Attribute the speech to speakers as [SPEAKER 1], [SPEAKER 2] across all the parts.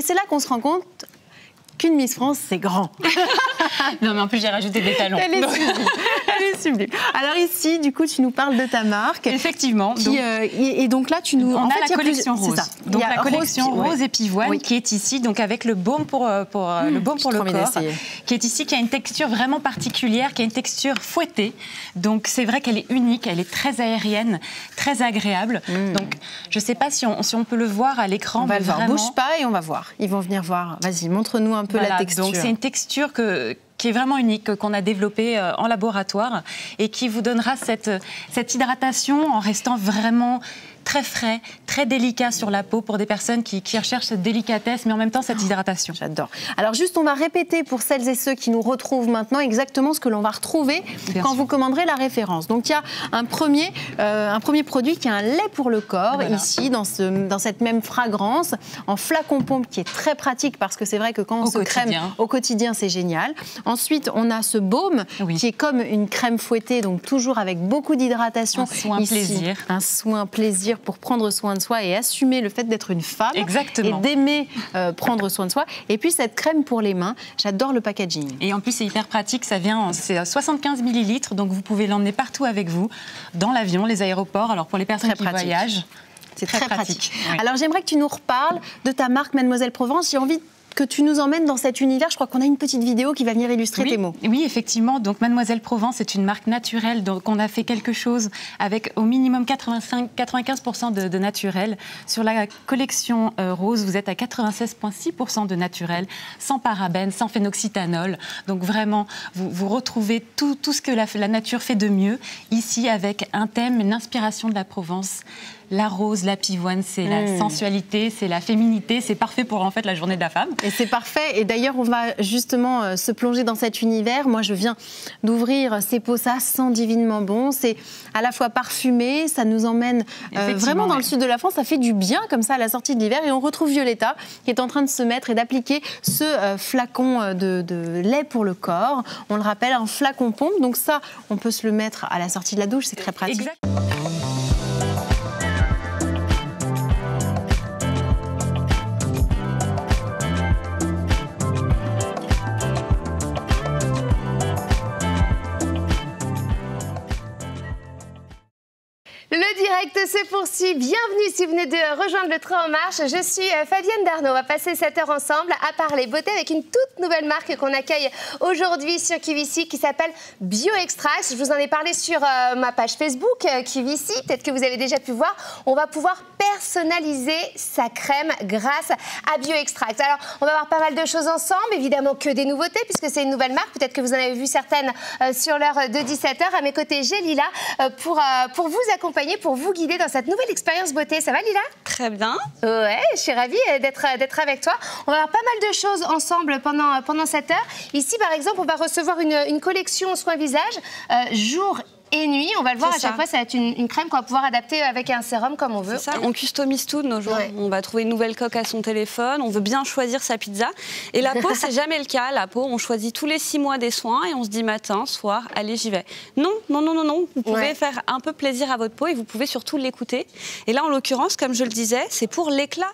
[SPEAKER 1] Et c'est là qu'on se rend compte qu'une Miss France, c'est grand.
[SPEAKER 2] Non, mais en plus, j'ai rajouté des talons.
[SPEAKER 1] Elle est sublime. Elle est sublime. Alors ici, du coup, tu nous parles de ta marque.
[SPEAKER 2] Effectivement.
[SPEAKER 1] Et donc là, tu nous...
[SPEAKER 2] On a la collection rose. Donc la collection rose et pivoine qui est ici, donc avec le baume pour le corps, qui est ici, qui a une texture vraiment particulière, qui a une texture fouettée. Donc c'est vrai qu'elle est unique, elle est très aérienne, très agréable. Donc je ne sais pas si on peut le voir à l'écran.
[SPEAKER 1] On va le voir. Bouge pas et on va voir. Ils vont venir voir. Vas-y, montre-nous un peu la texture.
[SPEAKER 2] Donc c'est une texture qui est vraiment unique, qu'on a développée en laboratoire et qui vous donnera cette hydratation en restant vraiment très frais, très délicat sur la peau pour des personnes qui recherchent cette délicatesse, mais en même temps cette hydratation.
[SPEAKER 1] J'adore. Alors juste, on va répéter pour celles et ceux qui nous retrouvent maintenant exactement ce que l'on va retrouver quand vous commanderez la référence. Donc il y a un premier produit qui est un lait pour le corps, ici, dans cette même fragrance, en flacon pompe, qui est très pratique parce que c'est vrai que quand on se crème au quotidien, c'est génial. Ensuite, on a ce baume qui est comme une crème fouettée, donc toujours avec beaucoup d'hydratation.
[SPEAKER 2] Un soin plaisir.
[SPEAKER 1] Un soin plaisir pour prendre soin de soi et assumer le fait d'être une femme.
[SPEAKER 2] Exactement.
[SPEAKER 1] Et d'aimer prendre soin de soi. Et puis cette crème pour les mains, j'adore le packaging.
[SPEAKER 2] Et en plus, c'est hyper pratique, c'est 75 ml, donc vous pouvez l'emmener partout avec vous, dans l'avion, les aéroports. Alors pour les personnes qui voyagent,
[SPEAKER 1] c'est très pratique.
[SPEAKER 2] Oui.
[SPEAKER 1] Alors j'aimerais que tu nous reparles de ta marque Mademoiselle Provence. J'ai envie que tu nous emmènes dans cet univers. Je crois qu'on a une petite vidéo qui va venir illustrer tes mots.
[SPEAKER 2] Oui, effectivement. Donc, Mademoiselle Provence est une marque naturelle. Donc, on a fait quelque chose avec au minimum 95% de naturel. Sur la collection rose, vous êtes à 96,6% de naturel, sans parabènes, sans phénoxytanol. Donc, vraiment, vous retrouvez tout ce que la nature fait de mieux ici avec un thème, une inspiration de la Provence. La rose, la pivoine, c'est la sensualité, c'est la féminité, c'est parfait pour en fait la journée de la femme.
[SPEAKER 1] Et c'est parfait. Et d'ailleurs, on va justement se plonger dans cet univers. Moi, je viens d'ouvrir ces pots, ça sent divinement bon. C'est à la fois parfumé, ça nous emmène vraiment dans le sud de la France. Ça fait du bien comme ça à la sortie de l'hiver. Et on retrouve Violetta qui est en train de se mettre et d'appliquer ce flacon de lait pour le corps. On le rappelle, un flacon pompe. Donc ça, on peut se le mettre à la sortie de la douche. C'est très pratique.
[SPEAKER 2] Exactement.
[SPEAKER 3] Le direct se poursuit. Bienvenue si vous venez de rejoindre le train en marche. Je suis Fabienne Darnaud. On va passer cette heure ensemble à parler beauté avec une toute nouvelle marque qu'on accueille aujourd'hui sur QVC qui s'appelle BioExtract. Je vous en ai parlé sur ma page Facebook QVC. Peut-être que vous avez déjà pu voir. On va pouvoir personnaliser sa crème grâce à BioExtract. Alors, on va voir pas mal de choses ensemble. Évidemment que des nouveautés puisque c'est une nouvelle marque. Peut-être que vous en avez vu certaines sur l'heure de 17h. À mes côtés, j'ai Lila pour vous accompagner, pour vous guider dans cette nouvelle expérience beauté. Ça va, Lila?
[SPEAKER 4] Très bien.
[SPEAKER 3] Ouais, je suis ravie d'être avec toi. On va voir pas mal de choses ensemble pendant cette heure. Ici, par exemple, on va recevoir une collection soins visage jour et nuit. On va le voir à chaque fois, ça va être une crème qu'on va pouvoir adapter avec un sérum comme on veut.
[SPEAKER 4] C'est ça, on customise tout de nos jours. On va trouver une nouvelle coque à son téléphone, on veut bien choisir sa pizza. Et la peau, c'est jamais le cas. La peau, on choisit tous les 6 mois des soins et on se dit matin, soir, allez, j'y vais. Non. Vous pouvez faire un peu plaisir à votre peau et vous pouvez surtout l'écouter. Et là, en l'occurrence, comme je le disais, c'est pour l'éclat.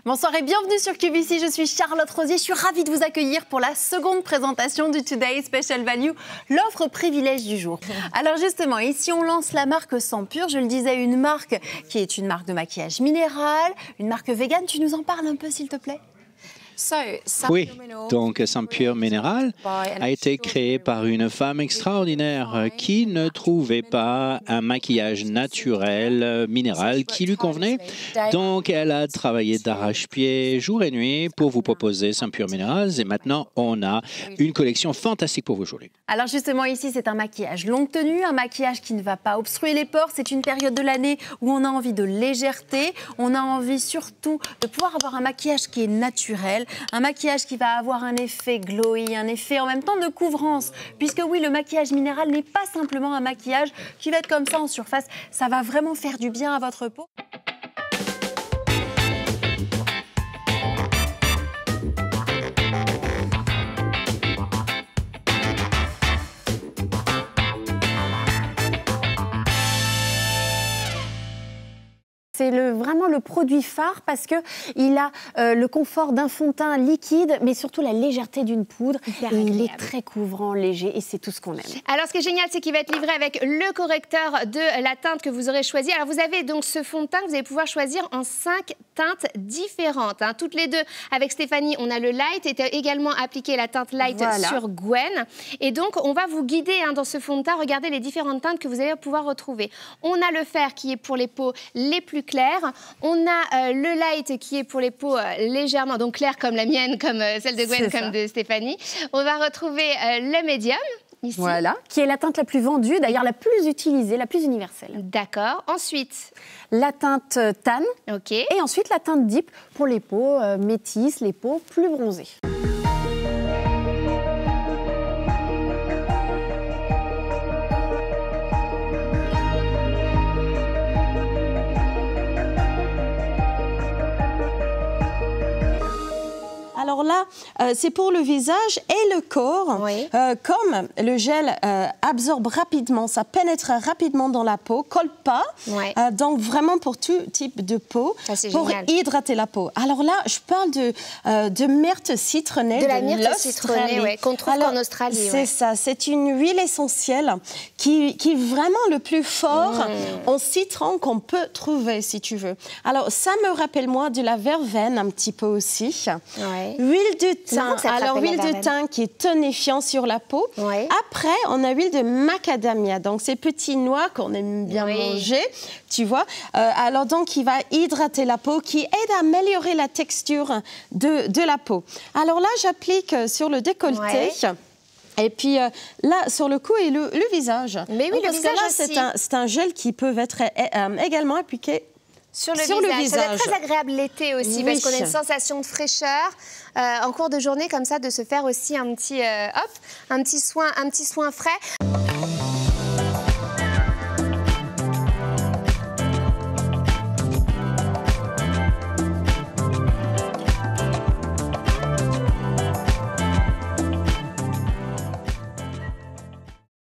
[SPEAKER 1] Bonsoir et bienvenue sur QVC, je suis Charlotte Rosier, je suis ravie de vous accueillir pour la seconde présentation du Today Special Value, l'offre privilège du jour. Alors justement, ici on lance la marque Sampure, je le disais, une marque qui est une marque de maquillage minéral, une marque vegan, tu nous en parles un peu s'il te plaît ?
[SPEAKER 5] Oui, donc Sampure Mineral a été créé par une femme extraordinaire qui ne trouvait pas un maquillage naturel minéral qui lui convenait. Donc elle a travaillé d'arrache-pied jour et nuit pour vous proposer Sampure Minerals et maintenant on a une collection fantastique pour vous aujourd'hui.
[SPEAKER 1] Alors justement ici c'est un maquillage longue tenue, un maquillage qui ne va pas obstruer les pores. C'est une période de l'année où on a envie de légèreté, on a envie surtout de pouvoir avoir un maquillage qui est naturel. Un maquillage qui va avoir un effet glowy, un effet en même temps de couvrance. Puisque oui, le maquillage minéral n'est pas simplement un maquillage qui va être comme ça en surface. Ça va vraiment faire du bien à votre peau.
[SPEAKER 6] c'est vraiment le produit phare parce qu'il a le confort d'un fond de teint liquide, mais surtout la légèreté d'une poudre. Il est très couvrant, léger et c'est tout ce qu'on aime.
[SPEAKER 3] Alors ce qui est génial, c'est qu'il va être livré avec le correcteur de la teinte que vous aurez choisi. Alors vous avez donc ce fond de teint que vous allez pouvoir choisir en 5 teintes différentes. Hein. Toutes les deux, avec Stéphanie, on a le light et également appliqué la teinte light sur Gwen. Et donc on va vous guider dans ce fond de teint. Regardez les différentes teintes que vous allez pouvoir retrouver. On a le fer qui est pour les peaux les plus claires. On a le light qui est pour les peaux légèrement donc claires comme la mienne, comme celle de Gwen, comme de Stéphanie. On va retrouver le médium. Ici.
[SPEAKER 6] Voilà, qui est la teinte la plus vendue, d'ailleurs la plus utilisée, la plus universelle.
[SPEAKER 3] D'accord. Ensuite,
[SPEAKER 6] la teinte tan.
[SPEAKER 3] Ok.
[SPEAKER 6] Et ensuite la teinte deep pour les peaux métisses, les peaux plus bronzées.
[SPEAKER 7] Alors là, c'est pour le visage et le corps.
[SPEAKER 3] Oui.
[SPEAKER 7] Comme le gel absorbe rapidement, ça pénètre rapidement dans la peau, colle pas.
[SPEAKER 3] Ouais.
[SPEAKER 7] Donc vraiment pour tout type de peau, pour
[SPEAKER 3] génial.
[SPEAKER 7] Hydrater la peau. Alors là, je parle de myrte citronnée.
[SPEAKER 3] De la myrte citronnée, qu'on trouve en Australie.
[SPEAKER 7] C'est ça, c'est une huile essentielle qui est vraiment le plus fort en citron qu'on peut trouver, si tu veux. Alors ça me rappelle moi de la verveine un petit peu aussi.
[SPEAKER 3] Ouais.
[SPEAKER 7] Huile de thym. Alors, huile de thym qui est tonifiant sur la peau.
[SPEAKER 3] Oui.
[SPEAKER 7] Après, on a huile de macadamia. Donc, ces petits noix qu'on aime bien manger, tu vois. Alors, donc, qui va hydrater la peau, qui aide à améliorer la texture de la peau. Alors là, j'applique sur le décolleté.
[SPEAKER 3] Ouais.
[SPEAKER 7] Et puis là, sur le cou et le visage.
[SPEAKER 3] Mais oui, le visage
[SPEAKER 7] que là, c'est un gel qui peut être également appliqué
[SPEAKER 3] sur le visage. Ça va être très agréable l'été aussi, parce qu'on a une sensation de fraîcheur en cours de journée, comme ça, de se faire aussi un petit soin frais.